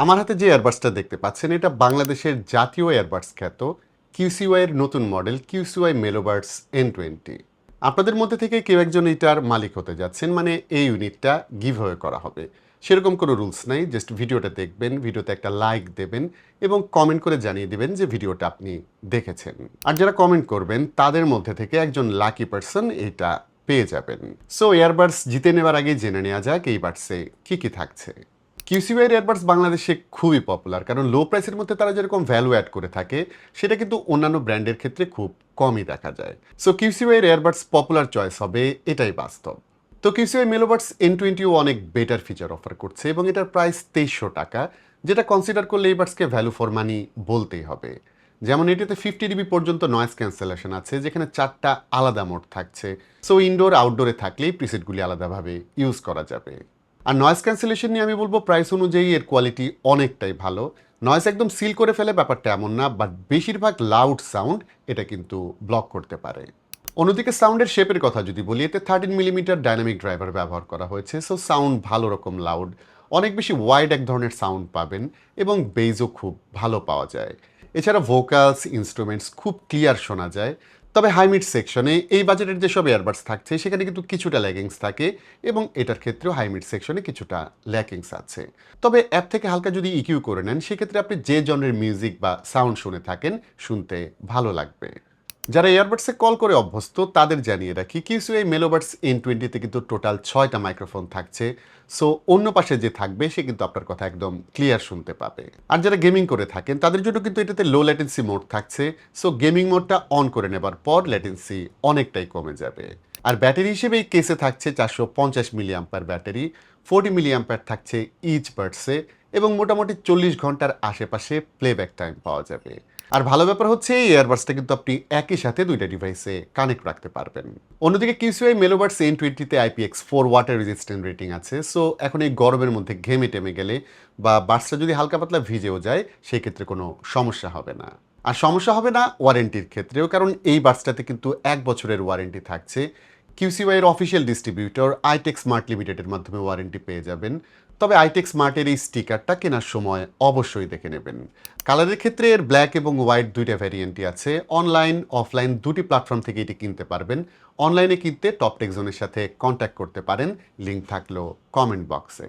আমার হাতে যে এয়ারবাডসটা দেখতে পাচ্ছেন এটা বাংলাদেশের জাতীয় এয়ারবাডস খ্যাত কিউসিওয়াই এর নতুন মডেল কিউসিওয়াই মেলোবাডস N20। আপনাদের মধ্যে থেকে কেউ একজন এটার মালিক হতে যাচ্ছেন, মানে এই ইউনিটটা গিভ অ্যাওয়ে করা হবে। সেরকম কোনো রুলস নাই, জাস্ট ভিডিওটা দেখবেন, ভিডিওতে একটা লাইক দেবেন এবং কমেন্ট করে জানিয়ে দিবেন যে ভিডিওটা আপনি দেখেছেন। আর যারা কমেন্ট করবেন তাদের মধ্যে থেকে একজন লাকি পারসন এটা পেয়ে যাবেন। সো এয়ারবাডস জিতে নেওয়ার আগে জেনে নেওয়া যাক এই বাডসে কী কী থাকছে। কিউসিওয়াই এয়ারবাডস বাংলাদেশে খুবই পপুলার, কারণ লো প্রাইসের মধ্যে তারা যেরকম ভ্যালু অ্যাড করে থাকে সেটা কিন্তু অন্যান্য ব্র্যান্ডের ক্ষেত্রে খুব কমই দেখা যায়। So QCY earbuds popular choice হবে, এটাই বাস্তব। তো কিউসিওয়াই মেলোবাডস N20 অনেক বেটার ফিচার অফার করছে এবং এটার প্রাইস 2300 টাকা, যেটা কনসিডার করলে এই বাডসকে ভ্যালু ফর মানি বলতেই হবে। যেমন এটাতে 50 dB পর্যন্ত নয়েজ ক্যান্সেলেশন আছে, যেখানে 4টা আলাদা মোড থাকছে। সো ইনডোর আউটডোরে থাকলেই প্রিসেটগুলি আলাদাভাবে ইউজ করা যাবে। আর নয়েজ ক্যান্সেলেশন নিয়ে আমি বলবো প্রাইস অনুযায়ী এর কোয়ালিটি অনেকটাই ভালো। নয়েজ একদম সিল করে ফেলে ব্যাপারটা এমন না, বাট বেশিরভাগ লাউড সাউন্ড এটা কিন্তু ব্লক করতে পারে। অন্যদিকে সাউন্ডের শেপের কথা যদি বলি, এতে 13 মিলিমিটার ডাইনামিক ড্রাইভার ব্যবহার করা হয়েছে। সো সাউন্ড ভালো রকম লাউড, অনেক বেশি ওয়াইড এক ধরনের সাউন্ড পাবেন এবং বেজও খুব ভালো পাওয়া যায়। এছাড়া ভোকালস ইনস্ট্রুমেন্টস খুব ক্লিয়ার শোনা যায়। তবে হাইমিড সেকশনে এই বাজেটের যেসব এয়ারবাডস থাকছে সেখানে কিন্তু কিছুটা ল্যাগিংস থাকে এবং এটার ক্ষেত্রেও হাইমিড সেকশনে কিছুটা ল্যাকিংস আছে। তবে অ্যাপ থেকে হালকা যদি ইকিউ করে নেন সেক্ষেত্রে আপনি যে জনরের মিউজিক বা সাউন্ড শুনে থাকেন শুনতে ভালো লাগবে। যারা এয়ারবাডসে কল করে অভ্যস্ত তাদের জানিয়ে রাখি কিউসিওয়াই মেলোবাডস N20 কিন্তু টোটাল 6টা মাইক্রোফোন থাকছে। সো অন্য পাশে যে থাকবে সে কিন্তু আপনার কথা একদম ক্লিয়ার শুনতে পাবে। আর যারা গেমিং করে থাকেন তাদের জন্য কিন্তু এটাতে লো ল্যাটেন্সি মোড থাকছে। সো গেমিং মোডটা অন করে নেবার পর ল্যাটেন্সি অনেকটাই কমে যাবে। আর ব্যাটারি হিসেবে এই কেসে থাকছে 450 mAh ব্যাটারি, 40 mAh থাকছে ইচ বাডসে এবং মোটামুটি 40 ঘন্টার আশেপাশে প্লেব্যাক টাইম পাওয়া যাবে। আর ভালো ব্যাপার হচ্ছে এই এয়ারবাডসটা কিন্তু আপনি একই সাথে দুইটা ডিভাইসে কানেক্ট রাখতে পারবেন। অন্যদিকে QCY Melobuds N20 IPX4 water resistant rating আছে। সো এখন এই গরমের মধ্যে ঘেমে টেমে গেলে বা বাডসটা যদি হালকা পাতলা ভিজেও যায় সেই ক্ষেত্রে কোনো সমস্যা হবে না। আর সমস্যা হবে না ওয়ারেন্টির ক্ষেত্রেও, কারণ এই বাডসটাতে কিন্তু 1 বছরের ওয়ারেন্টি থাকছে। কিউসিওয়াই এর অফিসিয়াল ডিস্ট্রিবিউটর আইটেক স্মার্ট লিমিটেডের মাধ্যমে ওয়ারেন্টি পেয়ে যাবেন। তবে আইটেক স্মার্টের এই স্টিকারটা কেনার সময় অবশ্যই দেখে নেবেন। কালারের ক্ষেত্রে এর ব্ল্যাক এবং হোয়াইট দুইটা ভ্যারিয়েন্টই আছে। অনলাইন অফলাইন দুটি প্ল্যাটফর্ম থেকে এটি কিনতে পারবেন। অনলাইনে কিনতে টপ টেক জোনের সাথে কন্ট্যাক্ট করতে পারেন, লিঙ্ক থাকলো কমেন্ট বক্সে।